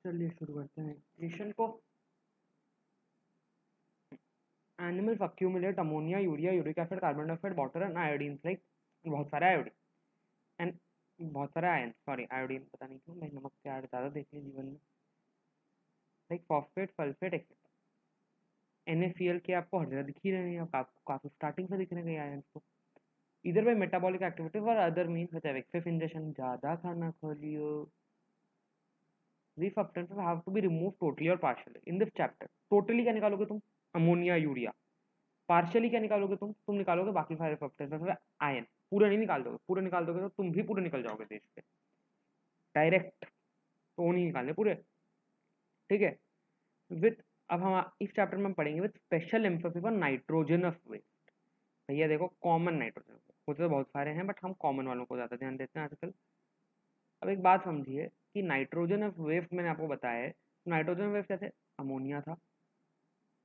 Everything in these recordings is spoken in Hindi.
चलिए शुरू करते हैं क्वेश्चन को। Animals accumulate ammonia, urea, uric acid, carbon dioxide, water and iodine, like बहुत सारे आयोडीन एंड बहुत सारे आयन, सॉरी आयोडीन पता नहीं क्यों, मैं नमक के आयन ज़्यादा देख लिया जीवन में, like phosphate, sulphate etcetera. NaCl के आपको हर जगह दिख ही रहे हैं, आपको काफ़ी स्टार्टिंग से दिख रहे हैं आयन को। इधर बाय मेटाबॉलिक एक्टिविटी और other means which have excess injection, ज़्यादा खाना खा लियो। These substances have to be removed totally or partially in this chapter. Totally क्या निकालोगे तुम? Ammonia, urea. पार्शियली क्या निकालोगे तुम निकालोगे बाकी सारे सब्सटेंसेस आयन। पूरा नहीं निकाल दोगे, पूरा निकाल दोगे तो तुम भी पूरे निकल जाओगे देश पे डायरेक्ट, तो नहीं निकालने पूरे, ठीक है। विथ अब हम इस चैप्टर में पढ़ेंगे with special emphasis on nitrogenous waste. भैया देखो कॉमन नाइट्रोजन होते तो बहुत सारे हैं, बट हम कॉमन वालों को ज़्यादा ध्यान देते हैं आजकल। अब एक बात समझिए कि नाइट्रोजनस वेस्ट मैंने आपको बताया है, नाइट्रोजन वेस्ट कैसे? अमोनिया था,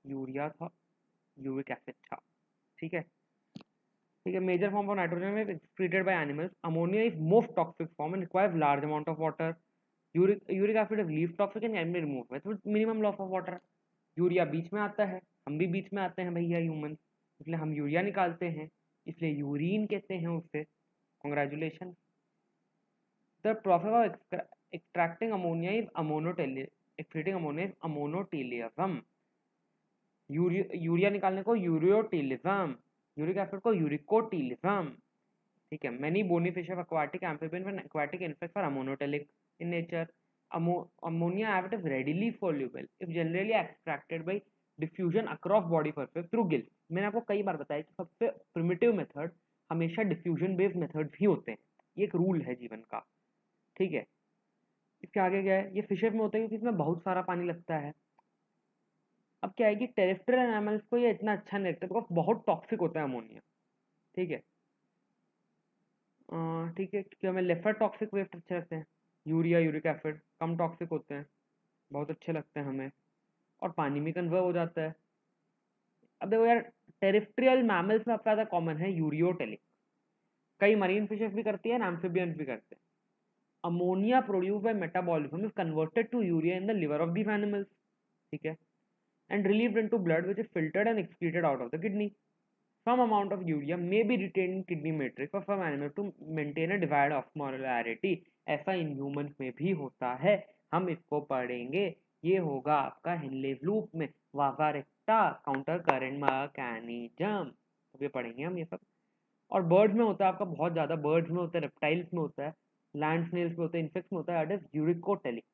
यूरिया था, यूरिक एसिड था, ठीक है। ठीक है, major form of nitrogen waste excreted by animals. Ammonia is most toxic form and requires large amount of water. Uric acid is least toxic and can be removed with minimum loss of water. Urea बीच में आता है, हम भी बीच में आते हैं भैया ह्यूमन, इसलिए हम यूरिया निकालते हैं, इसलिए यूरिन कहते हैं उससे। Congratulation. The process of extracting ammonia is excreting ammonia is ammonotelism. Urea निकालने को यूरियोटेलिज्म, यूरिक एसिड को यूरिकोटेलिज्म, ठीक है। Many bony fish of aquatic amphibians and aquatic insects are amonotelic in nature. Ammonia is readily soluble if generally extracted by diffusion across body surface through gills. मैंने आपको कई बार बताया कि सबसे प्रिमिटिव मेथड हमेशा डिफ्यूजन बेस्ड मेथड्स ही होते हैं, ये एक रूल है जीवन का, ठीक है। इसके आगे क्या है, ये फिशेस में होता है क्योंकि इसमें बहुत सारा पानी लगता है। अब क्या है कि टेरेस्ट्रियल एनिमल्स को ये इतना अच्छा नहीं लगता बिकॉज बहुत टॉक्सिक होता है अमोनिया, ठीक है। ठीक है, क्योंकि हमें लेफर टॉक्सिक वेस्ट अच्छे लगते हैं, यूरिया, यूरिक एसिड कम टॉक्सिक होते हैं, बहुत अच्छे लगते हैं हमें, और पानी में कन्वर्ट हो जाता है। अब देखो यार, टेरेस्ट्रियल मैमल्स में सबसे ज़्यादा कॉमन है यूरियोटेलिक, कई मरीन फिशेस भी करती है, एम्फीबियंस भी करते हैं। Ammonia produce by metabolism is converted to urea in the liver of these animals, ठीक है, and relieved into blood which is filtered and excreted out of the kidney. Some amount of urea may be retained in kidney matrix for some animals to maintain a desired osmolarity. ऐसा इन ह्यूमन में भी होता है, हम इसको पढ़ेंगे, ये होगा आपका हिनलेव लूप में वावारेक्टा काउंटर करंट मैकेनिज्म, तो ये पढ़ेंगे हम ये सब। और बर्ड्स में होता है आपका बहुत ज़्यादा, बर्ड्स में होता है, रेप्टाइल्स में होता है, लैंड स्नेल्स में होता है, इंसेक्ट्स में होता है, that is uricotelic,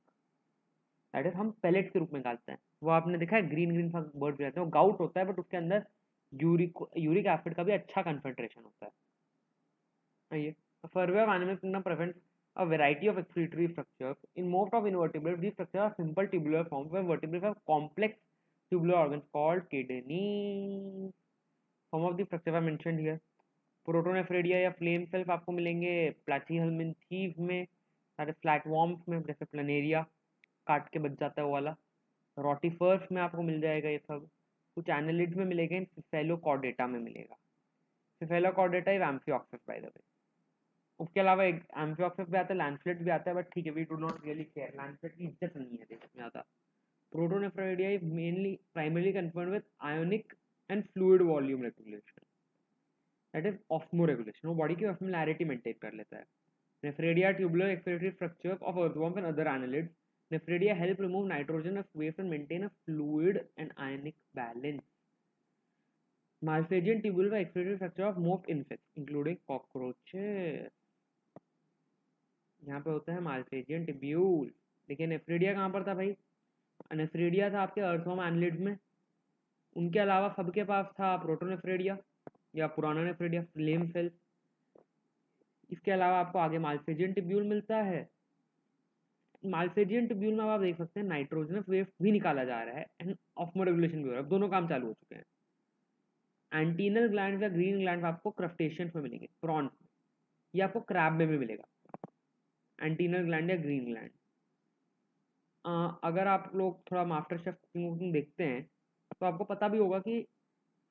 that is हम पेलेट के रूप में निकालते हैं। वो आपने देखा है ग्रीन ग्रीन सा बर्ड भी रहते हैं, वो गाउट होता है बट उसके अंदर यूरिक एसिड का भी अच्छा कंसंट्रेशन होता है। ये survey of animal kingdom presents a variety of excretory structures. In most of invertebrates, these structures are simple tubular forms, where vertebrates have complex tubular organs called kidneys. Some of the structures are mentioned here. प्रोटोनेफ्रेडिया या फ्लेम सेल्स आपको मिलेंगे प्लेटिहेल्मिन्थीव में, सारे फ्लैटवॉर्म्स में जैसे प्लेनेरिया काट के बच जाता है वो वाला, रोटिफर्स में आपको मिल जाएगा ये सब, कुछ एनालिड्स में मिलेगा, सिफेलोकॉर्डेटा में मिलेगा। Cephalochordata is amphioxus by the way. उसके अलावा एक एम्फिऑक्सिस भी आता है, लैंडस्लेट भी आता है, बट ठीक है, we do not really care, landslide की इज्जत नहीं है देश में ज़्यादा। Protonephridia is mainly primarily concern with ionic and fluid volume regulation, that is osmoregulation, वो बॉडी की ऑस्मोलैरिटी मेंटेन कर लेता है। Nephridia tubular excretory structure of earthworms and other annelids. Nephridia help remove nitrogen as waste and maintain a fluid and ionic balance. Malphizian tubular excretory structure of most insects, including cockroaches. यहाँ पे होता है माल्फेजियन ट्यूब्यूल। लेकिन नेफ्रिडिया कहाँ पर था भाई? नेफ्रिडिया था आपके अर्थवर्म एनालिड्स में, उनके अलावा सबके पास था प्रोटोनेफ्रेडिया या पुराना नेफ्रिडिया फ्लेम सेल। इसके अलावा आपको आगे माल्फेजियन ट्यूब्यूल मिलता है। माल्फेजियन ट्यूब्यूल में आप देख सकते हैं नाइट्रोजनस वेस्ट भी निकाला जा रहा है एंड ऑस्मो रेगुलेशन भी हो रहा है, दोनों काम चालू हो चुके हैं। एंटीनल ग्लैंड या ग्रीन ग्लैंड आपको क्रस्टेशियंस में मिलेंगे, प्रॉन्स में, ये आपको क्रैब में भी मिलेगा, एंटीनल ग्लैंड या ग्रीन ग्लैंड। अगर आप लोग थोड़ा मास्टर शेफ कुकिंग देखते हैं तो आपको पता भी होगा कि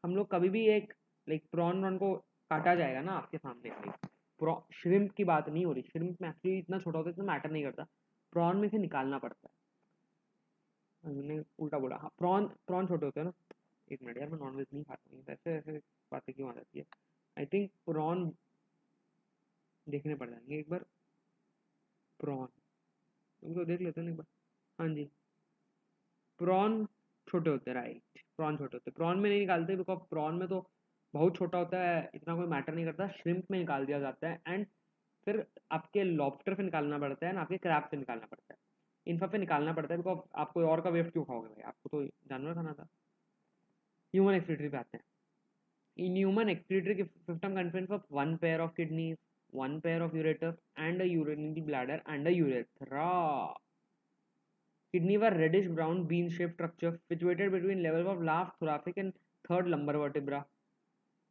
हम लोग कभी भी एक लाइक प्रॉन को काटा जाएगा ना आपके सामने, लाइक श्रिम्प की बात नहीं हो रही, श्रिम्प में एक्चुअली इतना छोटा होता है, इतना मैटर नहीं करता, प्रॉन में से निकालना पड़ता है। मैंने उल्टा बोला, हाँ प्रॉन, प्रॉन छोटे होते हैं ना। एक मिनट यार, मैं नॉनवेज नहीं खाता हूँ, ऐसे ऐसे बातें क्यों आ जाती है। आई थिंक प्रॉन देखने पड़ जाएंगे एक बार। प्रॉन, उनको देख लेते हैं ना एक बार। हाँ जी, प्रॉन छोटे होते हैं, राइट, प्रॉन छोटे होते हैं। प्रॉन में नहीं निकालते बिकॉज प्रॉन में तो बहुत छोटा होता है, इतना कोई मैटर नहीं करता। श्रिम्प में निकाल दिया जाता है, एंड फिर आपके लॉबस्टर से निकालना पड़ता है ना, आपके क्रैब से निकालना पड़ता है। इन सब पे निकालना पड़ता है बिकॉज आप कोई और का वेस्ट क्यों खाओगे भाई, आपको तो जानवर खाना था। ह्यूमन एक्सक्रीटरी पे आते हैं। In human excretory system consists of one pair of kidneys, one pair of ureters, and a urinary bladder and a urethra. Kidney were reddish brown bean-shaped structure situated between levels of last thoracic and third lumbar vertebra.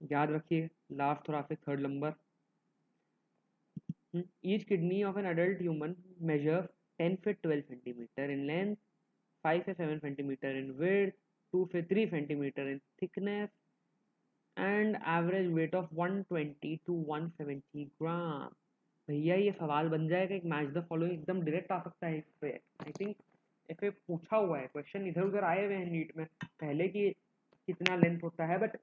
याद रखिए, last thoracic, third lumbar. Each kidney of an adult human measures 10 feet 12 centimeter in length, 5 to 7 centimeter in width, 2 to 3 centimeter in thickness, and average weight of 120 to 170 ग्राम। भैया ये सवाल बन जाएगा एक, मैच द फॉलोइंग एकदम डायरेक्ट आ सकता है इस पे। आई थिंक ऐसे पूछा हुआ है क्वेश्चन, इधर उधर आए हुए हैं नीट में पहले कि कितना लेंथ होता है, बट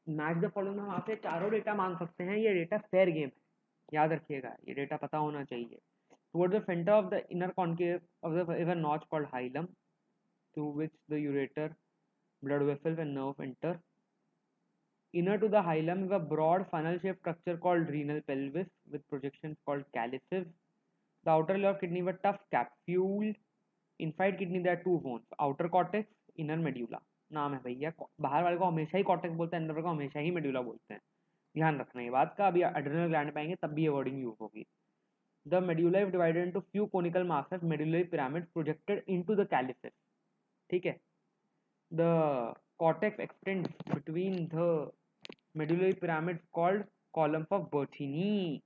मैच द फॉलोइंग में वहाँ पे चारों डेटा मांग सकते हैं। ये डेटा फेयर गेम है, याद रखिएगा, ये डेटा पता होना चाहिए। Towards the centre of the inner concave of the is a notch called hilum, through which the ureter, blood vessels and nerve enter. Inner to the hilum is a broad funnel-shaped structure called renal pelvis with projections called calyces. The outer layer of kidney were tough capsule. Inside kidney there are two bones, outer cortex, inner medulla. नाम है भैया, बाहर वाले को हमेशा ही कॉर्टेक्स बोलते हैं, अंदर वाले को हमेशा ही मेडुला बोलते हैं। ध्यान रखना ये बात का, अभी एड्रेनल ग्लैंड पाएंगे तब भी ये वर्डिंग यूज होगी। The medulla is divided into few conical masses, medullary pyramids projected into the calyces. ठीक है, the cortex extends between the medullary pyramid called columns of Bertini.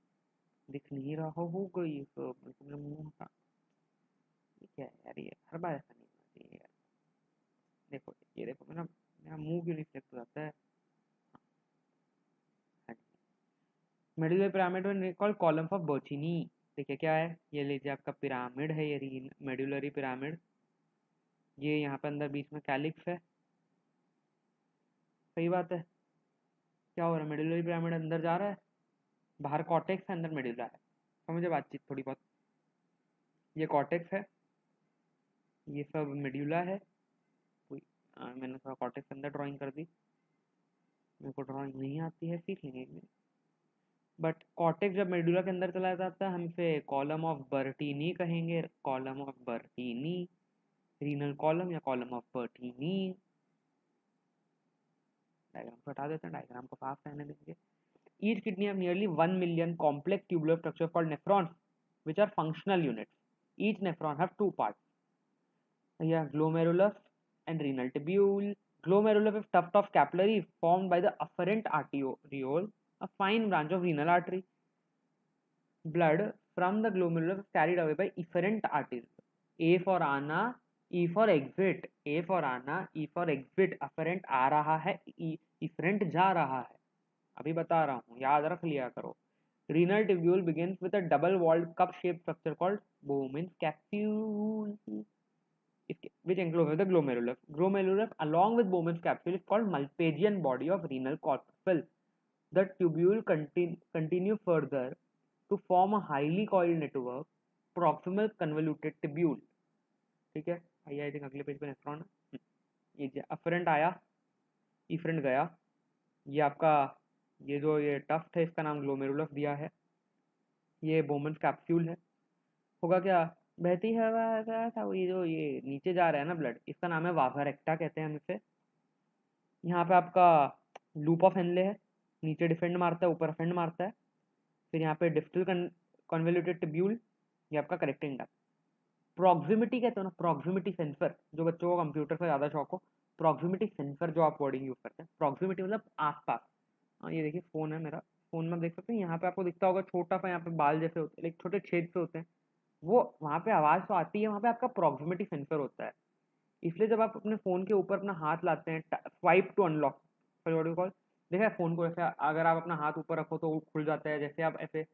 दिख नहीं रहा होगा ये सब, मेरा मुंह हटा, ये क्या है यार, ये हर बार ऐसा नहीं होना चाहिए यार। देखो ये देखो, मेरा मेरा मुंह क्यों रिफ्लेक्ट हो जाता है। मेडुलरी पिरामिड में कॉल्ड कॉलम्स ऑफ बर्चिनी। देखिए क्या है, ये लीजिए आपका पिरामिड है, ये मेडुलरी पिरामिड, ये यहाँ पे अंदर बीच में कैलिक्स है। सही बात है, क्या हो रहा है, मेडुलरी पिरामिड अंदर जा रहा है, बाहर कॉर्टेक्स है, अंदर मेडुला है। समझे बातचीत थोड़ी बहुत। ये कॉर्टेक्स है, ये सब मेडुला है। मैंने थोड़ा कॉर्टेक्स अंदर ड्राइंग कर दी, मेरे को ड्राइंग नहीं आती है, सीख लेंगे एक दिन। बट कॉर्टेक्स जब मेडुला के अंदर चला जाता है हम इसे कॉलम ऑफ बर्टीनी कहेंगे, कॉलम ऑफ बर्टीनी, रीनल कॉलम या कॉलम ऑफ बर्टीनी। डायग्राम को हटा देते हैं, डायग्राम को पास रहने देंगे। Each kidney have nearly 1 million complex tubular structure called nephrons, which are functional units. Each nephron have two parts. Yeah, glomerulus and renal tubule. Glomerulus is tuft of capillary formed by the afferent arteriole, a fine branch of renal artery. Blood from the glomerulus is carried away by efferent arteries. A for Anna, E for exit. A for Anna, E for exit. Afferent आ रहा है, efferent जा रहा है। अभी बता रहा हूँ, याद रख लिया करो। Renal tubule begins with a double-walled cup-shaped structure called Bowman's capsule, which encloses the glomerulus. Glomerulus, along with Bowman's capsule, is called Malpighian body of renal corpuscle. The tubule continue further to form a highly coiled network, proximal convoluted tubule. ठीक है, आइए आई थिंक अगले पेज पे नेफ्रॉन है। ये अफरेंट आया, इफरेंट गया, ये आपका ये जो ये टफ्ट है इसका नाम ग्लोमेरुलस दिया है, ये बोमन्स कैप्सूल है। होगा क्या, बहती है था ये जो ये नीचे जा रहा है ना ब्लड, इसका नाम है वाफा रेक्टा कहते हैं हम इसे। यहाँ पे आपका लूप ऑफ हेनले है, नीचे डिफेंड मारता है, ऊपर अफेंड मारता है। फिर यहाँ पे डिस्टल कन्वोल्यूटेड ट्यूब्यूल, ये आपका करेक्टिंग डक्ट। प्रॉक्सिमिटी कहते हो ना, प्रॉक्सिमिटी सेंसर, जो बच्चों को कंप्यूटर से ज़्यादा शौक हो, प्रॉक्सिमिटी सेंसर जो आप वर्डिंग यूज करते हैं, प्रॉक्सिमिटी मतलब आसपास। हाँ ये देखिए फोन है मेरा, फोन में देख सकते हैं, यहाँ पे आपको दिखता होगा छोटा सा, यहाँ पे बाल जैसे होते हैं, छोटे छेद से होते हैं, वो वहाँ पे आवाज़ तो आती है, वहाँ पे आपका प्रॉक्सिमिटी सेंसर होता है। इसलिए जब आप अपने फ़ोन के ऊपर अपना हाथ लाते हैं, swipe to unlock, what you call, देखा है फ़ोन को ऐसे अगर आप अपना हाथ ऊपर रखो तो वो खुल जाता है, जैसे आप ऐसे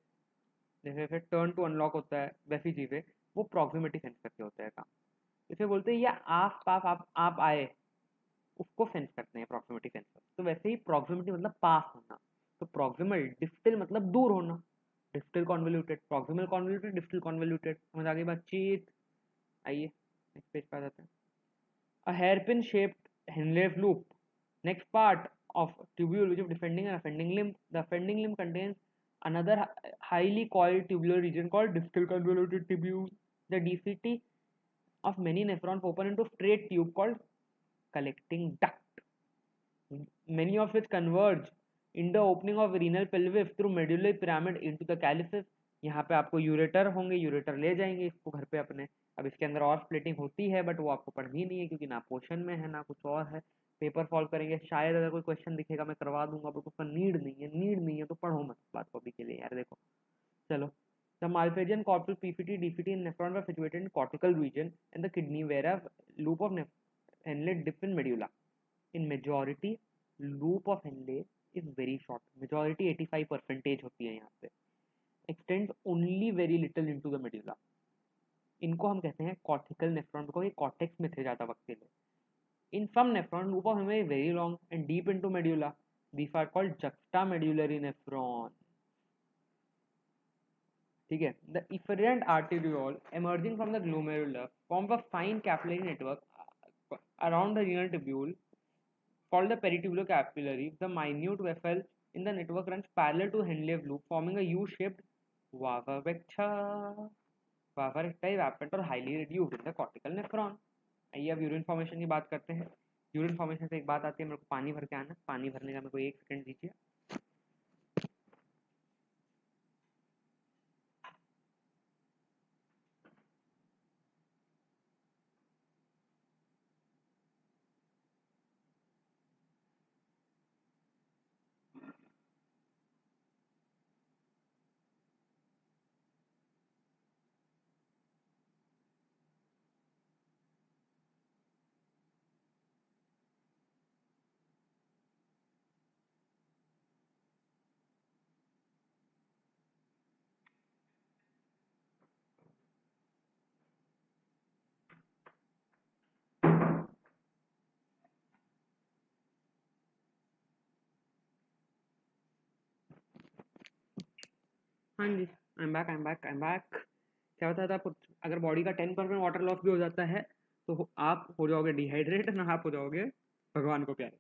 जैसे ऐसे टर्न टू अनलॉक होता है, वैसी चीज़ें वो प्रॉक्सिमिटी सेंसर के होते हैं काम। जिसे बोलते हैं या आस पास आप आए उसको सेंस करते हैं प्रॉक्सिमिटी सेंसर। तो वैसे ही प्रॉक्सिमिटी मतलब पास होना, तो प्रॉक्सिमल डिस्टल मतलब दूर होना, distal convoluted, proximal convoluted, distal convoluted. समझ आ गई बातचीत? आइए नेक्स्ट पेज पे आ जाते हैं। A hairpin shaped Henle loop. Next part of tubule which is defending an offending limb. The offending limb contains another highly coiled tubular region called distal convoluted tubule. The DCT of many nephrons open into straight tube called collecting duct, many of which converge in the opening of renal pelvis through medullary pyramid into the calyces. यहाँ पे आपको यूरेटर होंगे, यूरेटर ले जाएंगे इसको घर पे अपने। अब इसके अंदर और स्प्लिटिंग होती है बट वो आपको पढ़नी नहीं है क्योंकि ना पोर्शन में है ना कुछ और है। पेपर सॉल्व करेंगे, शायद अगर कोई क्वेश्चन दिखेगा मैं करवा दूंगा, बट उसका नीड नहीं है, नीड नहीं है तो पढ़ो मत बात को अभी के लिए यार। देखो चलो, the Malpighian corpus PCT DCT in nephron were situated in cortical region and the kidney whereas loop of Henle dip in medulla. In majority loop of Henle is very short, majority 85% होती है यहाँ पे, extends only very little into the medulla. इनको हम कहते हैं cortical nephron बिकॉज ये cortex में थे ज़्यादा वक्त के लिए। In some nephron loop of Henle is very long and deep into medulla. These are called juxtamedullary nephron. ठीक है। The efferent arteriole emerging from the glomerular forms a fine capillary network around the renal tubule called the peritubular capillary. The minute vessel in the network runs parallel to Henle loop, forming a U-shaped vava recta. Vava recta is absent or highly reduced in the cortical nephron. आइए अब यूरिन फॉर्मेशन की बात करते हैं। यूरिन फॉर्मेशन से एक बात आती है, मेरे को पानी भर के आना, पानी भरने का मेरे को 1 सेकंड दीजिए। हाँ जी, I am back, I am back, I am back. क्या होता था आपको, अगर बॉडी का 10% वाटर लॉस भी हो जाता है तो आप हो जाओगे डिहाइड्रेट ना, आप हो जाओगे भगवान को प्यारे।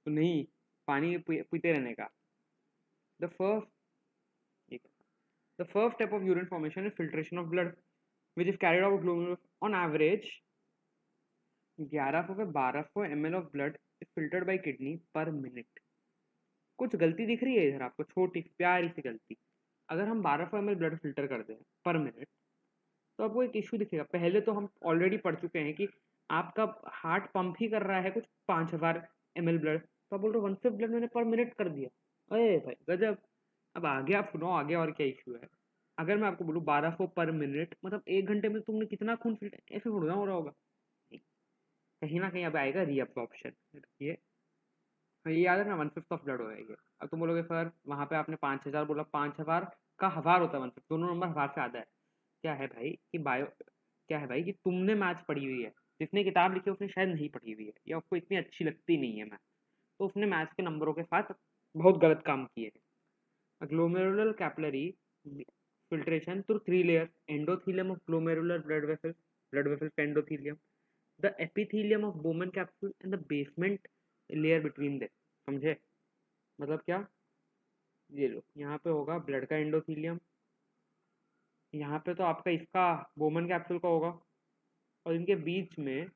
तो नहीं, पानी पीते रहने का। The first the first step of urine formation is filtration of blood which is carried out on average 1100 से 1200 ml of blood is filtered bye kidney पर मिनट। कुछ गलती दिख रही है इधर आपको, छोटी प्यारी सी गलती। अगर हम 1200 ml ब्लड फिल्टर कर दें पर मिनट तो आपको एक इश्यू दिखेगा। पहले तो हम ऑलरेडी पढ़ चुके हैं कि आपका हार्ट पंप ही कर रहा है कुछ 5000 ml ब्लड, तो आप बोल रहे हो 1/5 ब्लड मैंने पर मिनट कर दिया। अरे भाई गजब। अब आगे आप सुनो, आगे और क्या इश्यू है। अगर मैं आपको बोलूँ 1200 पर मिनट मतलब 1 घंटे में तुमने कितना खून फिल्टर, ऐसे थोड़ा हो रहा होगा। कहीं ना कहीं अब आएगा रीअब्जॉर्प्शन। ये याद है ना, 1/5 ऑफ ब्लड हो जाएगी। अब तुम बोलोगे सर वहाँ पे आपने 5000 बोला, 5000 का हजार होता है 1/5, दोनों नंबर हजार से आधा है। क्या है भाई कि क्या है भाई कि तुमने मैथ्स पढ़ी हुई है, जिसने किताब लिखी है उसने शायद नहीं पढ़ी हुई है या उसको इतनी अच्छी लगती नहीं है मैथ, तो उसने मैथ्स के नंबरों के साथ बहुत गलत काम किए हैं। Glomerular capillary filtration through 3 layers: endothelium of glomerular blood vessels endothelium, the epithelium of Bowman capsule and the basement layer between them। समझे मतलब क्या? ये लो, यहाँ पे होगा ब्लड का एंडोथीलियम, यहाँ पे तो आपका इसका बोमन कैप्सूल का होगा, और इनके बीच में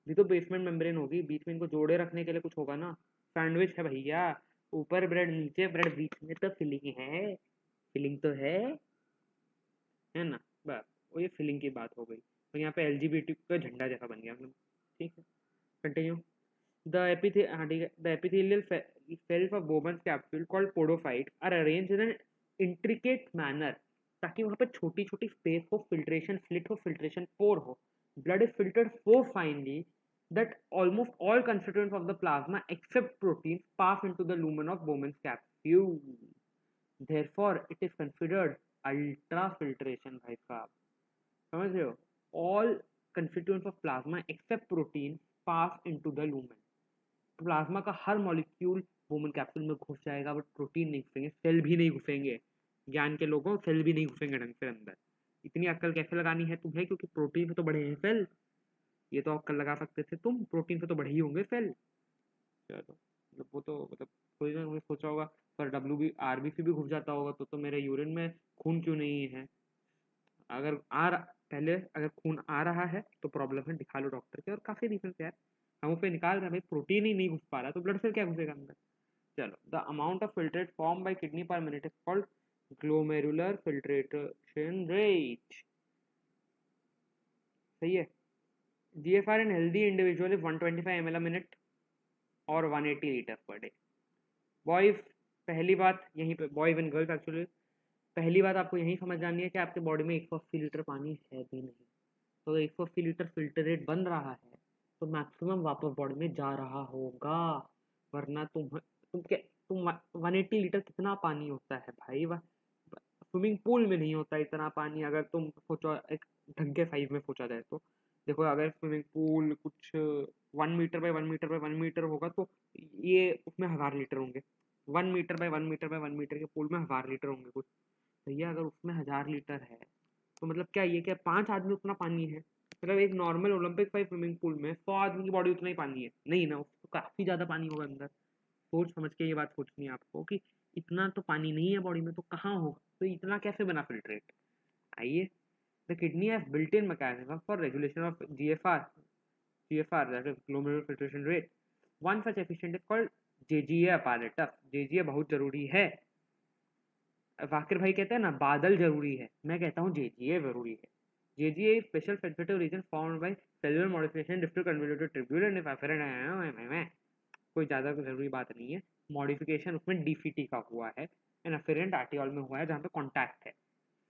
भी तो बेसमेंट मेम्ब्रेन होगी, बीच में इनको जोड़े रखने के लिए कुछ होगा ना। सैंडविच है भैया, ऊपर ब्रेड नीचे ब्रेड, बीच में तो फिलिंग है, फिलिंग तो है ना। बस वो ये फिलिंग की बात हो गई। तो यहाँ पे LGBT का झंडा जैसा बन गया मतलब। ठीक है, continue. The epithelial cells of Bowman's capsule called podocytes are arranged in an intricate manner ताकि वहाँ पे छोटी छोटी स्पेस हो, फिल्ट्रेशन स्लिट हो, फिल्ट्रेशन पोर हो। Blood is filtered so finely that almost all constituents of the plasma except proteins pass into the lumen of Bowman's capsule. Therefore, it is considered ultra filtration भाई साहब, समझ रहे हो। All constituents of plasma except protein pass into the lumen. Plasma का हर मॉलिक्यूल वुमन कैप्सूल में घुस जाएगा, बट प्रोटीन नहीं घुसेंगे, सेल भी नहीं घुसेंगे। ज्ञान के लोगों, सेल भी नहीं घुसेंगे ढंग से अंदर। इतनी अक्ल कैसे लगानी है तुम्हें, क्योंकि प्रोटीन पे तो बढ़े हैं सेल। ये तो अक्ल लगा सकते थे तुम, प्रोटीन पे तो बढ़े ही होंगे सेल। चलो मतलब वो तो मतलब कोई ना कोई सोचा होगा, पर आरबीसी भी घुस जाता होगा तो मेरे यूरिन में खून क्यों नहीं है? अगर पहले अगर खून आ रहा है तो प्रॉब्लम है, दिखा लो डॉक्टर के। और काफी रीजन है यार, हम उस पे निकाल रहे हैं भाई, प्रोटीन ही नहीं घुस पा रहा तो ब्लड सेल क्या घुसेगा अंदर? चलो, the amount of filtrate form by kidney पर minute is called glomerular filtration rate. सही है। GFR in healthy individual is 125 ml a minute और 180 लीटर पर डे। बॉयज, पहली बात यहीं पे, बॉयज एंड गर्ल्स एक्चुअली, पहली बात आपको यही समझ जानी है कि आपके बॉडी में 180 लीटर पानी है भी नहीं। तो 180 लीटर फिल्टर रेट बन रहा है तो मैक्सिमम वापस बॉडी में जा रहा होगा, वरना तुम 180 लीटर कितना पानी होता है भाई? स्विमिंग पूल में नहीं होता इतना पानी, अगर तुम सोचो एक ढंग के साइज में सोचा जाए तो। देखो, अगर स्विमिंग पूल कुछ 1 metre by 1 metre by 1 metre होगा तो ये उसमें 1000 लीटर होंगे। 1 metre by 1 metre by 1 metre के पूल में 1000 लीटर होंगे कुछ। भैया अगर उसमें 1000 लीटर है तो मतलब क्या ये क्या 5 आदमी उतना पानी है? मतलब एक normal Olympic size swimming pool में 100 आदमी की बॉडी उतना ही पानी है? नहीं ना, उसको काफी ज्यादा पानी होगा अंदर। सोच समझ के ये बात सोचनी है आपको कि इतना तो पानी नहीं है बॉडी में तो कहाँ होगा, तो इतना कैसे बना फिल्ट्रेट? आइए, the kidney has built in mechanism for regulation of GFR that is glomerular filtration rate. One such efficient is called JGA apparatus। JGA बहुत जरूरी है। वाकिर भाई कहते हैं ना बादल जरूरी है, मैं कहता हूँ JGA जरूरी है। JGA is special sensitive region formed by cellular modification distal convoluted tubule and afferent। कोई ज़्यादा ज़रूरी बात नहीं है, मॉडिफिकेशन उसमें DCT का हुआ है एंड अफेरेंट आर्टियोल में हुआ है जहाँ पे कॉन्टैक्ट है।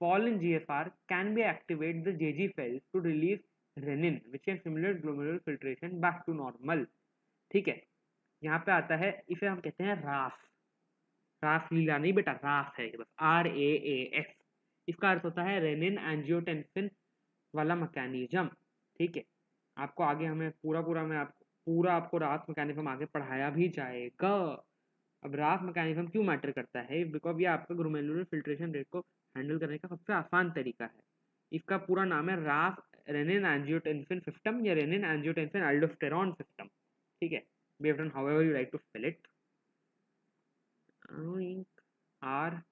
Fall in GFR can be activate the JG cells to release renin which can stimulate glomerular filtration back to normal. ठीक है, यहाँ पे आता है, इसे हम कहते हैं राफ। राफ लीला नहीं बेटा, राफ है ये बस, RAAF। इसका अर्थ होता है रेनिन एंजियोटेंसिन वाला मैकेनिज्म। ठीक है, आपको आगे हमें पूरा आपको राफ मैकेनिज्म आगे पढ़ाया भी जाएगा। अब राफ मैकेनिज्म क्यों मैटर करता है? बिकॉज ये आपका ग्लोमेरुलर फिल्ट्रेशन रेट को हैंडल करने का सबसे आसान तरीका है। इसका पूरा नाम है राफ रेनिन एंजियोटेंसिन सिस्टम या रेनिन एंजियोटेंसिन एल्डोस्टेरॉन सिस्टम। ठीक है, based on however you like to spell it. RAAF।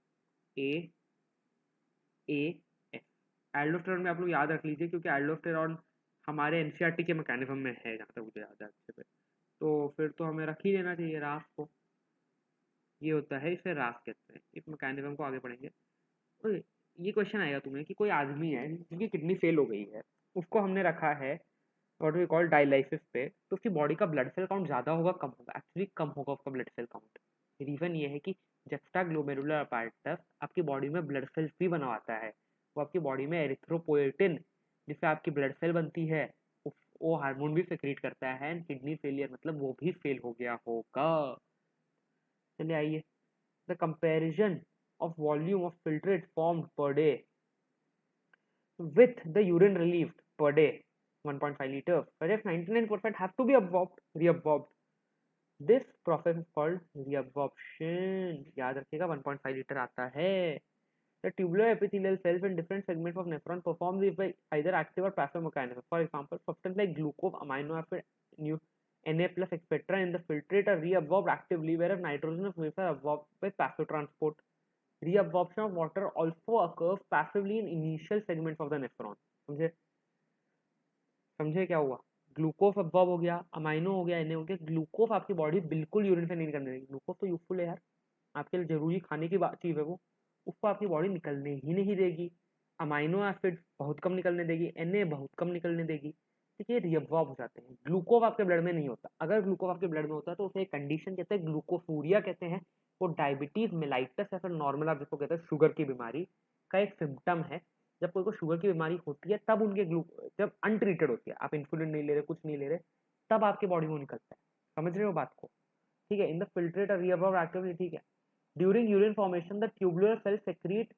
Aldosterone में आप लोग याद रख लीजिए, क्योंकि एल्डोस्टेरॉन हमारे एनसीईआरटी के मैकेनिज्म में है जहाँ तक मुझे याद है अच्छे से, तो फिर तो हमें रख ही देना चाहिए राफ को। ये होता है, इसे राफ कहते हैं। इस मैकेनिज्म को आगे पढ़ेंगे। ओए, ये क्वेश्चन आएगा तुम्हें कि कोई आदमी है जिसकी किडनी फेल हो गई है, उसको हमने रखा है व्हाट वी कॉल डायलिसिस पे, तो उसकी बॉडी का ब्लड सेल काउंट ज़्यादा होगा कम होगा? एक्चुअली कम होगा उसका ब्लड सेल काउंट। रीज़न ये है कि जस्टा ग्लोमेरुलर apparatus आपकी बॉडी में ब्लड सेल्स भी बनवाता है। वो आपकी बॉडी में एरिथ्रोपोएटिन, जिससे आपकी ब्लड सेल बनती है, वो हार्मोन भी सेक्रेट करता है। एंड किडनी फेलियर मतलब वो भी फेल हो गया होगा। चलिए आइए, the comparison of volume of filtrate formed per day with the urine relieved per day 1.5 liters, whereas 99% have to be reabsorbed. This process is called reabsorption। याद रखिएगा 1.5 लीटर आता है। The tubular epithelial cells in different segments of nephron perform this by either active or passive mechanism. For example, substances like glucose, amino acid, Na plus etc. in the filtrate are reabsorbed actively, whereas nitrogen and phosphorus are absorbed by passive transport. Reabsorption of water also occurs passively in initial segments of the nephron। समझे? समझे क्या हुआ? ग्लूकोज अब्जॉर्ब हो गया, अमाइनो हो गया, Na हो गया। ग्लूकोज आपकी बॉडी बिल्कुल यूरिन से नहीं निकलने देगी। ग्लूकोज तो यूजफुल है यार, आपके लिए जरूरी खाने की चीज है वो, उसको आपकी बॉडी निकलने ही नहीं देगी। अमाइनो एसिड बहुत कम निकलने देगी, Na बहुत कम निकलने देगी। ठीक है, रिअब्जॉर्ब हो जाते हैं। ग्लूकोज आपके ब्लड में नहीं होता। अगर ग्लूकोज आपके ब्लड में होता है तो उसे एक कंडीशन कहते हैं, ग्लूकोसूरिया कहते हैं। वो डायबिटीज मेलाइटस या फिर नॉर्मल आप जिसको कहते हैं शुगर की बीमारी का एक सिम्टम है। जब कोई को शुगर की बीमारी होती है तब उनके जब अनट्रीटेड होती है, आप इंसुलिन नहीं ले रहे, कुछ नहीं ले रहे, तब आपके बॉडी में निकलता है। समझ रहे हो बात को? ठीक है, in the filtrate reabsorb activity. ठीक है, during urine formation the tubular cell secrete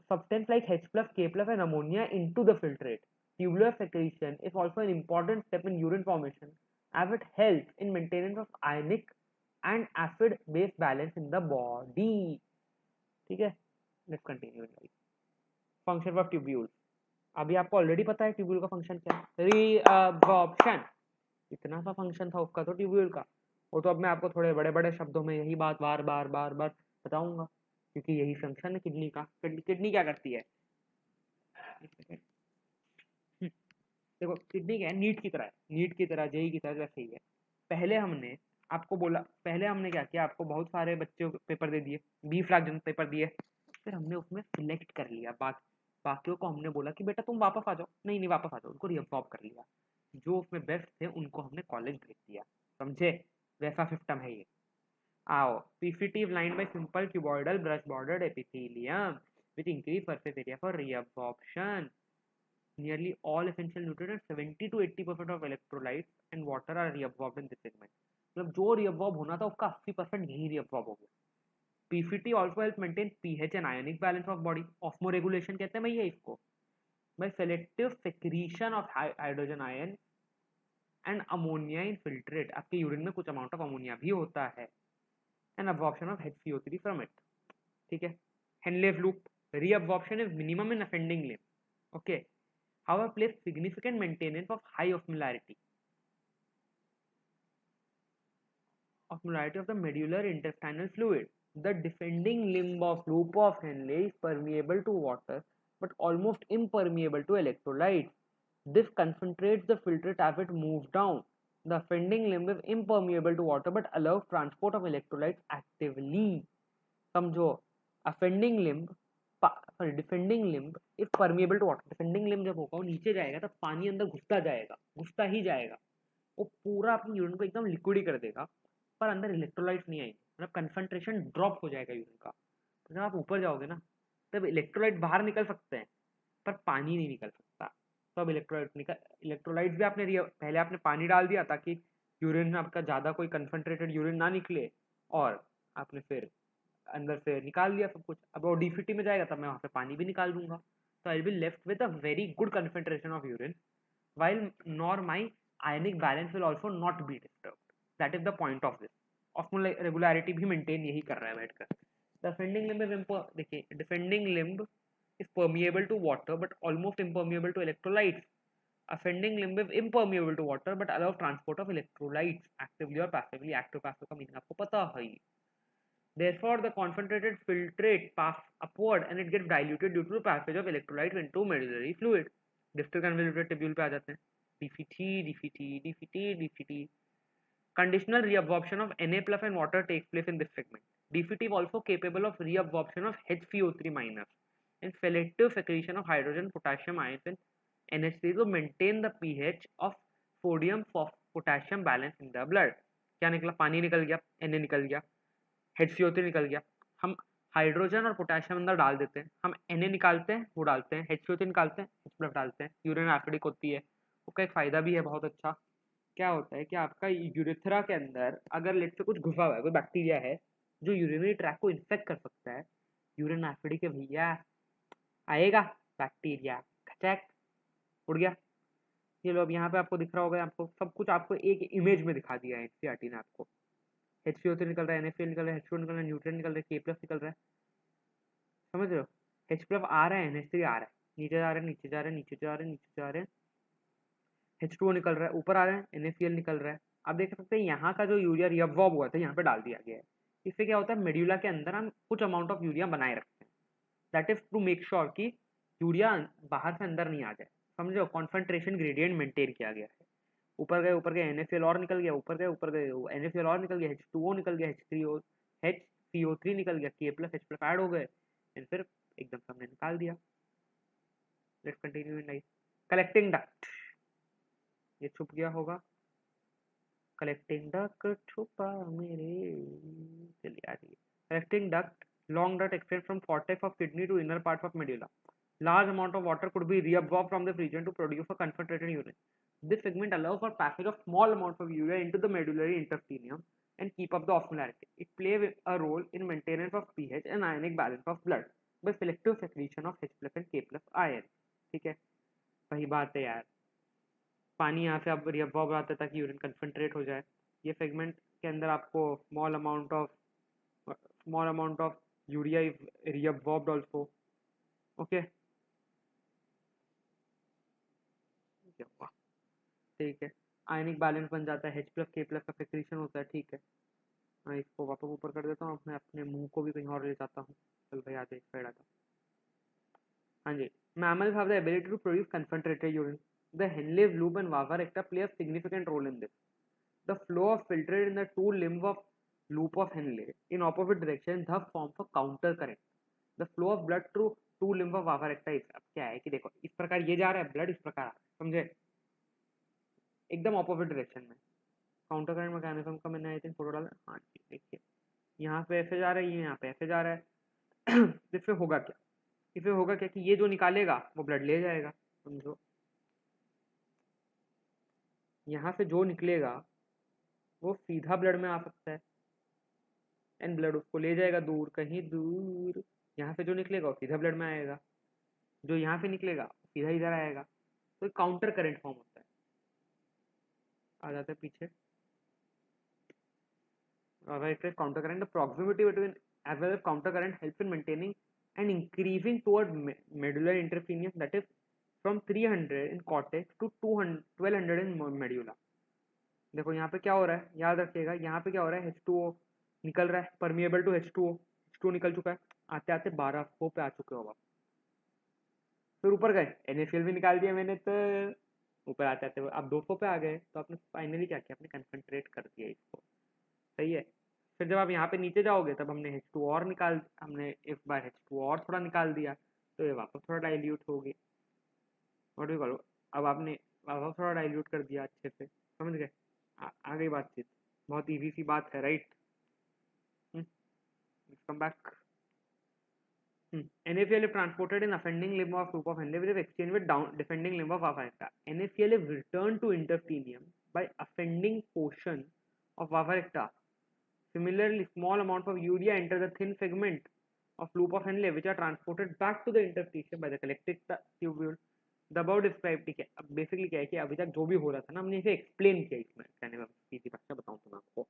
substance like H plus, K plus and ammonia into the filtrate। tubular secretion is also an important step in urine formation as it helps in maintenance of ionic and acid base balance in the body. ठीक है, let's continue. Function of tubules. अभी आपको ऑलरेडी पता है ट्यूब्यूल का फंक्शन क्या है, रीअब्जॉर्प्शन. इतना सा फंक्शन था उसका तो ट्यूब्यूल का. वो तो अब मैं आपको थोड़े बड़े बड़े शब्दों में यही बात बार बार बार बार बताऊंगा, क्योंकि यही फंक्शन है किडनी का. किडनी क्या करती है, देखो किडनी क्या है, नीट की तरह है, नीट की तरह, जेई की तरह वैसे ही है. पहले हमने आपको बोला, पहले हमने क्या किया, आपको बहुत सारे बच्चों को पेपर दे दिए, 20 लाख जन पेपर दिए, फिर हमने उसमें सिलेक्ट कर लिया. बाकियों को हमने बोला कि बेटा तुम वापस आ जाओ, नहीं नहीं वापस आ जाओ, उनको रीअब्सॉर्ब कर लिया. जो उसमें बेस्ट थे उनको हमने कॉलेज भेज दिया. समझे, वैसा सिस्टम है ये. आओ, PCT line by simple cuboidal brush bordered epithelium with increase surface area for reabsorption. Nearly all essential nutrients, 70 to 80% of electrolytes and water are reabsorbed in this segment. मतलब जो reabsorb होना था उसका 80% यही reabsorb हो गया. PCT also helps maintain pH and ionic balance of body. Osmoregulation कहते हैं भैया इसको. By selective secretion of hydrogen ion and ammonia in filtrate. आपके यूरिन में कुछ amount of ammonia भी होता है. And absorption of HCO3 from it. ठीक है. Henle's loop. Reabsorption is minimum in ascending limb. Okay. However, plays significant maintenance of high osmolarity of the medullary intestinal fluid. The defending limb of loop of Henle is permeable to water but almost impermeable to electrolytes. This concentrates the filtrate as it moves down. The offending limb is impermeable to water but allows transport of electrolytes actively. समझो, offending limb defending limb if permeable to water. Defending limb जब होगा वो नीचे जाएगा तब पानी अंदर घुसता जाएगा, घुसता ही जाएगा, वो पूरा अपनी यूरिन को एकदम लिक्विड ही कर देगा, पर अंदर इलेक्ट्रोलाइट्स नहीं आएंगे, मतलब कंसंट्रेशन ड्रॉप हो जाएगा यूरिन का. तो जब आप ऊपर जाओगे ना तब इलेक्ट्रोलाइट बाहर निकल सकते हैं पर पानी नहीं निकल सकता. तो अब इलेक्ट्रोलाइट्स भी आपने पहले आपने पानी डाल दिया ताकि यूरिन आपका ज़्यादा कोई कंसंट्रेटेड यूरिन ना निकले, और आपने फिर अंदर से निकाल दिया सब कुछ. अब वो डीफीटी में जाएगा तब मैं वहाँ पे पानी भी निकाल दूंगा. तो I will left with a very good concentration of urine while nor my ionic balance will also not be disturbed. That is the point of this. Osmolarity भी maintain यही कर रहा है बैठकर. The defending limb is देखिए, defending limb is permeable to water but almost impermeable to electrolytes. Ascending limb is impermeable to water but allows transport of electrolytes actively or passively. Active passive का meaning आपको पता है. Therefore, the concentrated filtrate passes upward and it gets diluted due to the passage of electrolytes into medullary fluid. Distal convoluted tubule पे आ जाते हैं. DFT. Conditional reabsorption of Na plus and water takes place in this segment. DFT is also capable of reabsorption of HCO3 minus and selective secretion of hydrogen potassium ions and NH3 to maintain the pH of sodium potassium balance in the blood. क्या निकला, पानी निकल गया, Na निकल गया, HCO3 निकल गया. हम हाइड्रोजन और पोटेशियम अंदर डाल देते हैं, हम Na निकालते हैं, वो डालते हैं, HCO3 निकालते हैं, H+ डालते हैं, यूरिन एसिडिक होती है. उसका एक फायदा भी है बहुत अच्छा. क्या होता है कि आपका यूरिथ्रा के अंदर अगर लेट से कुछ घुसा हुआ है, कोई बैक्टीरिया है जो यूरिनरी ट्रैक को इन्फेक्ट कर सकता है, यूरिन एसिडिक है भैया, आएगा बैक्टीरिया, खचैक उड़ गया. ये लो अब यहाँ पे आपको दिख रहा होगा, आपको सब कुछ आपको एक इमेज में दिखा दिया है एनसीईआरटी ने. आपको HCO3 निकल रहा है, NaCl निकल रहा है, H2 निकल रहा है, न्यूट्रिएंट निकल रहा है, K+ निकल रहा है. समझ रहे हो, H+ आ रहा है, NH3 आ रहा है, नीचे जा रहे हैं, नीचे जा रहे हैं, नीचे जा रहे हैं, नीचे जा रहे हैं, H2O निकल रहा है, ऊपर आ रहे हैं, NaCl निकल रहा है. आप देख सकते हैं यहाँ का जो यूरिया रिअब्सॉर्ब हुआ था यहाँ पे डाल दिया गया है. इससे क्या होता है, मेड्यूला के अंदर हम कुछ अमाउंट ऑफ यूरिया बनाए रखते हैं. That is to make sure कि यूरिया बाहर से अंदर नहीं आ जाए. समझो, कॉन्सेंट्रेशन ग्रेडियंट मेंटेन किया गया है. ऊपर गए NaCl और निकल गया, ऊपर गए NaCl और निकल गया, H2O निकल गया, HCO3 निकल गया, K+ H+ ऐड हो गए, एंड फिर एकदम से हमने निकाल दिया. Let's continue in life. Collecting duct, ये छुप गया होगा, कलेक्टिंग डक्ट छुपा मेरे, चलिए आ जाइए. Collecting duct, long duct extends from cortex of kidney to inner parts of medulla. Large amount of water could be reabsorbed from this region to produce a concentrated urine. This segment allows for passage of small amounts of urea into the medullary intestinium and keep up the osmolarity. It plays a role in maintenance of pH and ionic balance of blood by selective secretion of H+ and K+ ions. ठीक है, वही बात है यार, पानी यहाँ से अब रिअब्सॉर्ब आता है ताकि यूरिन कंसंट्रेट हो जाए। ये सेगमेंट के अंदर आपको small amount of urea is reabsorbed also. Okay, ठीक है, आयनिक बैलेंस बन जाता है, H+K+ का सेक्रेशन होता है। ठीक है, मैं इसको वापस ऊपर कर देता हूँ, मैं अपने मुंह को भी कहीं और ले जाता हूँ। चल भाई, आते एक साइड आता। हाँ जी, mammals have the ability to produce concentrated urine. The Henle's loop and Vava recta play a significant role in this. The flow of filtrate in the two limbs of loop of Henle in opposite direction thus forms a counter current. The flow of blood through two limbs of Vava recta is, अब क्या है कि देखो इस प्रकार ये जा रहा है ब्लड, इस प्रकार आ रहा है, समझे, एकदम ऑपोजिट डायरेक्शन में। काउंटर करंट मैकेनिज्म का मैंने आई थिंक फोटो डाला। हाँ जी, देखिए यहाँ पे ऐसे जा रहा है, ये यहाँ पे ऐसे जा रहा है। इससे होगा क्या, इससे होगा क्या कि ये जो निकालेगा वो ब्लड ले जाएगा, समझो। यहाँ से जो निकलेगा वो सीधा ब्लड में आ सकता है, एंड ब्लड उसको ले जाएगा दूर, कहीं दूर। यहाँ से जो निकलेगा वो सीधा ब्लड में आएगा, जो यहाँ से निकलेगा सीधा इधर आएगा। तो एक काउंटर करंट फॉर्म होता है। आ जाते हैं पीछे। Counter current, the proximity between as well as counter current helps in maintaining and increasing toward medullary interference, that is from 300 in cortex to 1200 in medulla। देखो यहाँ पे क्या हो रहा है, याद रखिएगा, यहाँ पे क्या हो रहा है, H2O निकल रहा है, परमिएबल टू H2O, H2O निकल चुका है, आते आते 1200 पे आ चुके हो आप। फिर ऊपर गए, NaCl भी निकाल दिया मैंने, तो ऊपर आते आते अब 200 पे आ गए। तो आपने फाइनली क्या किया, आपने कंसंट्रेट कर दिया इसको, सही है। फिर जब आप यहाँ पे नीचे जाओगे तब हमने एक बार H2 और थोड़ा निकाल दिया, तो ये वापस थोड़ा डाइल्यूट हो गई। व्हाट डू करो, अब आपने वापस थोड़ा डाइल्यूट कर दिया अच्छे से, समझ गए, आ गई बातचीत। बहुत इजी सी बात है, right. Come back. NaCl is transported in ascending limb of loop of Henle with exchange with down descending limb of Vava recta. NaCl is returned to interstitium by ascending portion of Vava recta. Similarly, small amounts of urea enter the thin segment of loop of Henle, which are transported back to the interstitium by the collecting tubule. The above described, ठीक है। अब बेसिकली क्या है कि अभी तक जो भी हो रहा था ना, हमने इसे एक्सप्लेन किया इसमें, कहने में सीधी भाषा बताऊं तो मैं आपको,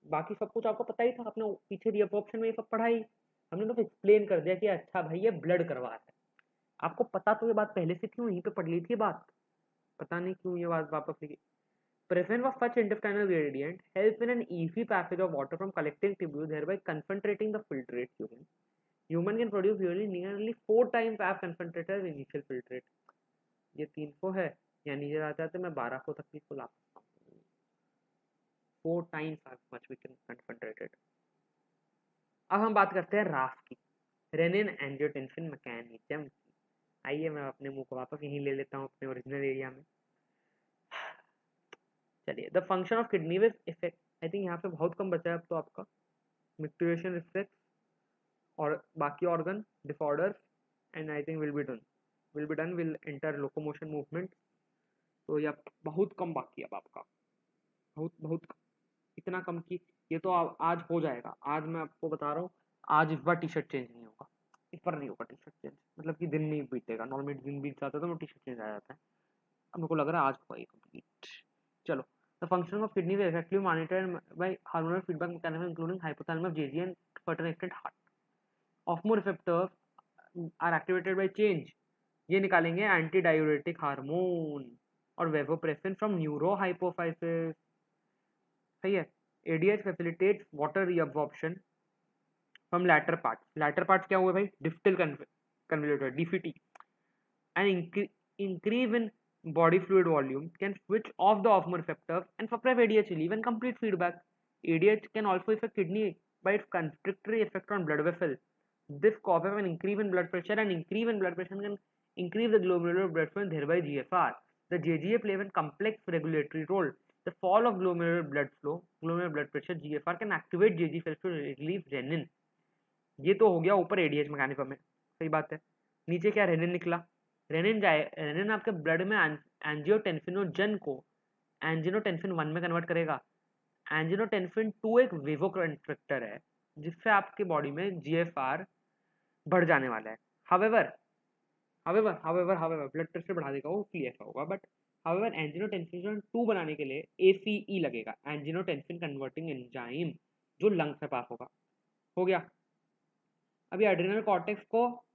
बाकी सब कुछ आपको पता ही था, आपने पीछे रिअब्सॉर्प्शन में ये सब पढ़ा ही, हमने तो एक्सप्लेन कर दिया कि अच्छा भाई ये ब्लड करवा रहा है। आपको पता तो ये बात पहले से क्यों, यहीं पे पढ़ ली थी बात, पता नहीं क्यों ये बात वापस लिखी। Presence of such intestinal gradient helps in an easy passage of water from collecting tubule, thereby concentrating the filtrate urine. Human can produce urine nearly 4 times as concentrated as initial filtrate. ये 300 है, या नीचे जाते जाते मैं 1200 तक भी इसको ला सकता हूँ। 4 times as much we can concentrate it. अब हम बात करते हैं राफ की, रेनिन एंजियोटेंसिन मैकेनिज्म की। आइए मैं अपने मुंह को वापस यहीं ले लेता हूँ अपने ओरिजिनल एरिया में। चलिए, the function of kidney with effect, I think यहाँ पे बहुत कम बचा है अब तो आपका, मिक्टुरेशन रिफ्लेक्स और बाकी organ disorders, and I think will enter locomotion movement. तो ये बहुत कम बाकी है अब आपका, बहुत बहुत कम, इतना कम कि ये तो आज हो जाएगा। आज मैं आपको बता रहा हूँ, आज इस बार टी शर्ट चेंज नहीं होगा, इस पर नहीं होगा टी शर्ट चेंज, मतलब कि दिन नहीं बीतेगा, नॉर्मली दिन बीत जाता है तो टी शर्ट चेंज आ जाता है। अब मेरे को लग रहा है आज होगा ये कंप्लीट। चलो, the function of kidney is effectively monitored by hormonal feedback mechanism including hypothalamus, JG and certain extent heart. Osmo receptors are activated by change, ये निकालेंगे एंटी डायूरेटिक हार्मोन और वेवोप्रेसिन फ्रॉम न्यूरोहाइपोफाइसिस, सही है। ADH facilitates water reabsorption from latter parts क्या हुआ भाई, distal कन्वोल्यूटर DCT, and increase in body fluid volume can switch off the osmoreceptors and suppress ADH leave and complete feedback. ADH can also affect kidney by its constrictory effect on blood vessels. This causes an increase in blood pressure, and increase in blood pressure can increase the glomerular blood flow and thereby GFR. The JGA plays a complex regulatory role. The fall of glomerular blood pressure, GFR can activate JG cells to release renin. ये तो हो गया ऊपर ADH मैकेनिज्म में, सही बात है। नीचे क्या रेनिन निकला, रेनिन आपके ब्लड में एंजियोटेंसिनोजन को एंजियोटेंसिन 1 में कन्वर्ट करेगा। एंजियोटेंसिन 2 एक वेसोकंस्ट्रिक्टर है जिससे आपके बॉडी में GFR बढ़ जाने वाला है। हावेवर हावेवर ब्लड प्रेशर बढ़ा देगा वो, इसलिए ऐसा होगा। बट हावेवर एंजियोटेंसिन 2 बनाने के लिए ACE लगेगा, एंजियोटेंसिन कन्वर्टिंग एंजाइम, जो लंग से पास होगा। हो गया। अभी एड्रिनल कॉर्टेक्स को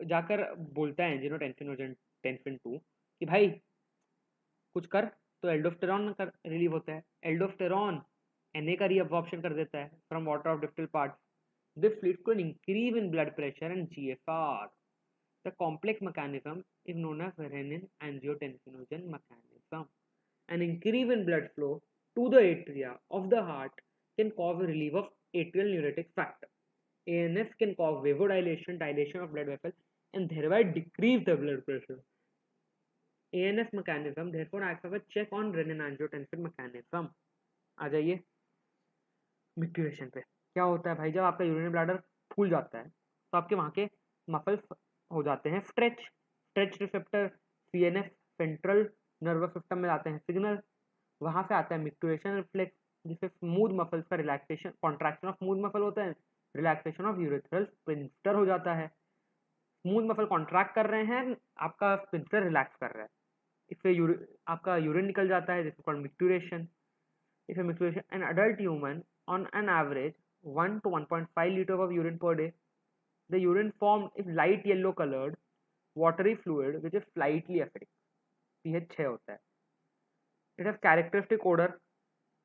जाकर बोलता है एंजियोटेंसिन 2 कि भाई कुछ कर, तो एल्डोस्टेरॉन कर रिलीव होता है। एल्डोस्टेरॉन Na का रीअब्जॉर्प्शन कर देता है from water of distal parts. This leads to an increase in blood pressure and GFR. The complex mechanism is known as renin-angiotensinogen mechanism. An increase in blood flow to the atria of the heart can cause a relief of atrial neuritic factor. ANS can cause vasodilation, dilation of blood vessels, and thereby decrease the blood pressure. ANS mechanism therefore acts as a check on renin-angiotensin mechanism. आ जाइए मिक्ट्यूरेशन पे। क्या होता है भाई, जब आपका यूरिनरी ब्लैडर फूल जाता है तो आपके वहाँ के मसल्स हो जाते हैं stretch receptor CNS central nervous system में आते हैं सिग्नल, वहाँ से आता है मिक्ट्यूरेशन रिफ्लेक्स, जिससे स्मूथ मसल्स का relaxation, contraction of smooth muscle होता है, रिलैक्सेशन ऑफ यूरेथ्रल स्फिंक्टर हो जाता है। स्मूथ मसल कॉन्ट्रैक्ट कर रहे हैं, आपका स्फिंक्टर रिलैक्स कर रहा है, इससे आपका यूरिन निकल जाता है, जिसको called मिक्ट्यूरेशन। If a micturition, an adult human on an average 1 to 1.5 liters of urine per day. The urine formed is light yellow colored watery fluid which is slightly acidic. pH 6 होता है. It has characteristic odor.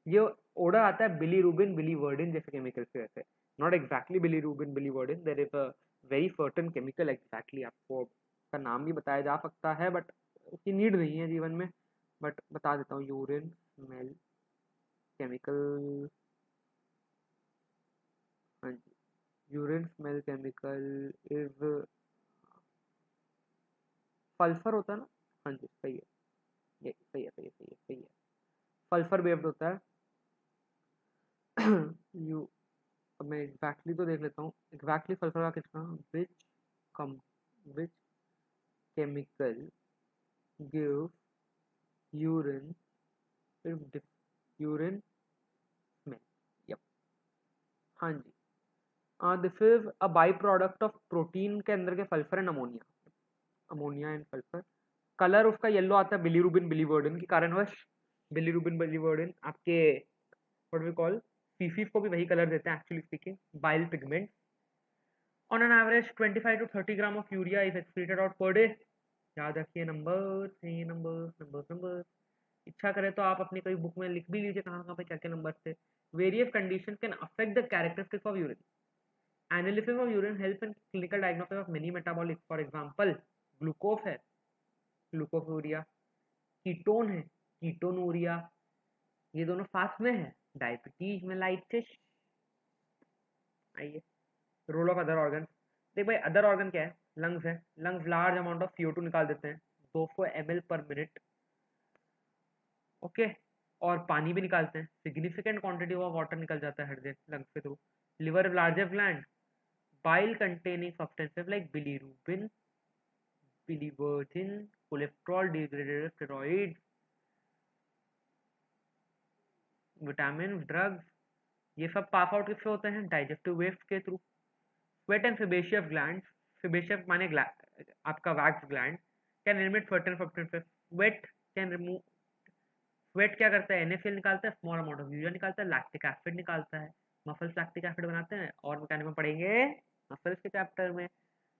ये odor आता है bilirubin biliverdin जैसे केमिकल से वैसे. Not exactly bilirubin biliverdin. There is a very certain chemical exactly, आपको का नाम भी बताया जा सकता है बट उसकी नीड नहीं है जीवन में, बट बता देता हूँ. यूरिन स्मेल केमिकल, हाँ जी, urine smell chemical is sulphur होता है ना, हाँ जी सही है, ये सही है, सल्फर बेस्ड होता है. यू अब मैं एग्जैक्टली तो देख लेता हूँ, एग्जैक्टली सल्फर का कितना, which chemical give urine urine smell, yup, हाँ जी. This is a by product of protein के अंदर के sulphur and ammonia and sulphur. Colour उसका येलो आता है बिलीरुबिन बिलीवर्डिन के कारणवश. बिलीरुबिन बिलीवर्डिन आपके व्हाट वी कॉल फीसिस को भी वही कलर देते हैं actually speaking, bile pigment. On an average 25 to 30 gram of urea is excreted out per day. याद रखिए नंबर. इच्छा करे तो आप अपनी कोई बुक में लिख भी लीजिए कहाँ पे क्या क्या नंबर थे. Various condition can affect the characteristics of urine. Analysis of urine help in clinical diagnosis of many metabolics. For example glucose है, ग्लूकोसूरिया, कीटोन है, कीटोनूरिया, ये दोनों फास्ट में है, डायबिटीज में लाइटिश. आइए रोल ऑफ अदर ऑर्गन. देख भाई अदर ऑर्गन क्या है, लंग्स है. Lungs large amount of CO2 निकाल देते हैं, 200 ml पर मिनट, ओके, और पानी भी निकालते हैं, सिग्निफिकेंट क्वांटिटी ऑफ वाटर निकल जाता है हर दिन लंग्स के through. Liver largest gland, bile containing substances like bilirubin biliverdin cholesterol degraded steroid vitamin drugs, ये सब पास आउट किससे होते हैं, डाइजेस्टिव वेस्ट के through. Sweat and sebaceous gland, sebaceous माने आपका wax gland, can eliminate certain substances. Sweat can remove, sweat क्या करता है, NaCl निकालता है, स्मॉल अमाउंट ऑफ यूरिया निकालता है, लैक्टिक एसिड निकालता है. मसल्स लैक्टिक एसिड बनाते हैं और मैकेनिज्म पढ़ेंगे मसल्स के चैप्टर में.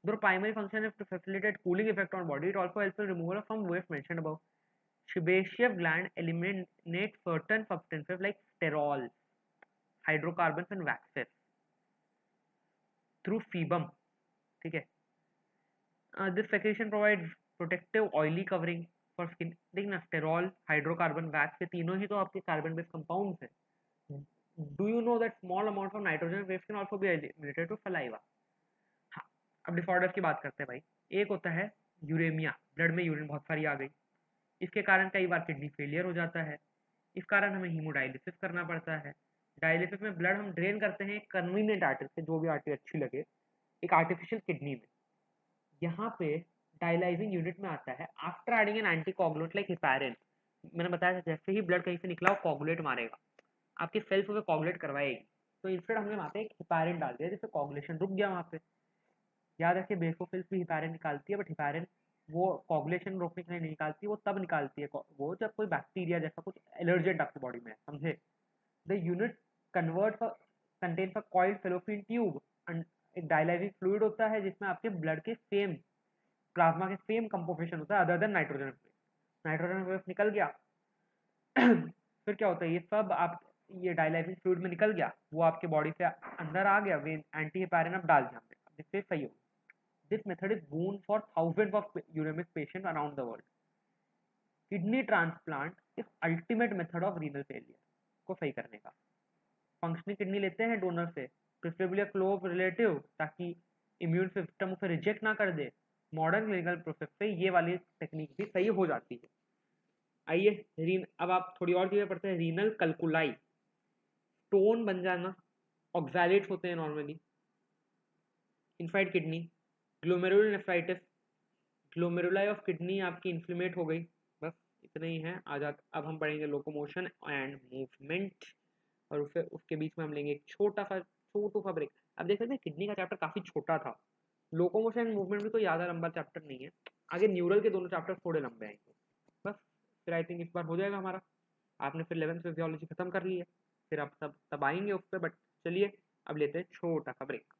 The primary function is to facilitate cooling effect on body. It also helps in removal of some waste mentioned above. Sebaceous gland eliminate certain substances like sterols, hydrocarbons and waxes through sebum. ठीक है. This secretion provides protective oily covering for skin. देखना स्टेरॉल, हाइड्रोकार्बन, वैक्स, ये तीनों ही तो आपके कार्बन बेस्ड कंपाउंड्स हैं. Do you know that small amounts of nitrogen waste can also be eliminated to saliva? हाँ, अब डिसऑर्डर्स की बात करते हैं भाई. एक होता है यूरेमिया, ब्लड में यूरिन बहुत सारी आ गई, इसके कारण कई बार किडनी फेलियर हो जाता है, इस कारण हमें हीमोडायलिसिस करना पड़ता है. डायलिसिस में ब्लड हम ड्रेन करते हैं कन्वीनियंट आर्टरी से, जो भी आर्टरी अच्छी लगे, एक आर्टिफिशियल किडनी में. यहाँ पे डायलाइजिंग यूनिट में आता है after adding N anticoagulant like heparin. मैंने बताया था जैसे ही ब्लड कहीं से निकला वो कोगुलेट मारेगा, आपकी सेल्स को कोगुलेट करवाएगी. तो इंस्टेड हमने वहाँ पे एक हिपैरिन डाल दिया जिससे कोगुलेशन रुक गया वहाँ पे. याद रखिए बेसोफिल्स भी हिपैरिन निकालती है, बट हिपैरिन वो कोगुलेशन रोकने के लिए नहीं निकालती, वो तब निकालती है वो जब कोई बैक्टीरिया जैसा कुछ एलर्जेंट आपकी बॉडी में है, समझे। The unit convert contains a coiled fallopian tube, एक डायलाइसिस फ्लूइड होता है जिसमें आपके ब्लड के सेम प्लाज्मा के सेम कंपोजिशन होता है other than nitrogen. Nitrogen wave निकल गया फिर क्या होता है, ये सब आप ये डायलाइसिस फ्लूइड में निकल गया, वो आपके बॉडी से अंदर आ गया, वेन एंटी हेपारिन आप डाल दिया हमने, जिससे सही हो। This method is boon for thousands of uremic patient around the world. Kidney transplant is ultimate method of renal failure को सही करने का। फंक्शनिंग किडनी लेते हैं डोनर से, प्रेफरेबली क्लोज रिलेटिव, ताकि इम्यून सिस्टम उसे रिजेक्ट ना कर दे। मॉडर्न क्लिनिकल प्रोसेस से ये वाली टेक्निक भी सही हो जाती है। आइए रीन, अब आप थोड़ी और चीज़ें पढ़ते हैं। रीनल कल्कुलाई, स्टोन बन जाना, ऑक्सैलेट्स होते हैं नॉर्मली, इनफाइड kidney, glomerular nephritis, glomeruli of kidney आपकी इन्फ्लेमेट हो गई। बस इतना ही है। आज अब हम पढ़ेंगे लोकोमोशन एंड मूवमेंट, और उससे उसके बीच में हम लेंगे एक छोटू सा ब्रेक। अब देख सकते हैं किडनी का चैप्टर काफ़ी छोटा था, लोकोमोशन एंड मूवमेंट भी कोई ज़्यादा लंबा चैप्टर नहीं है। आगे न्यूरल के दोनों चैप्टर थोड़े लंबे आएंगे। बस फिर आई थिंक इस बार हो जाएगा हमारा। आपने फिर 11th फिजियोलॉजी खत्म कर ली है, फिर आप तब आएंगे उस पर। बट चलिए अब लेते हैं छोटा सा ब्रेक।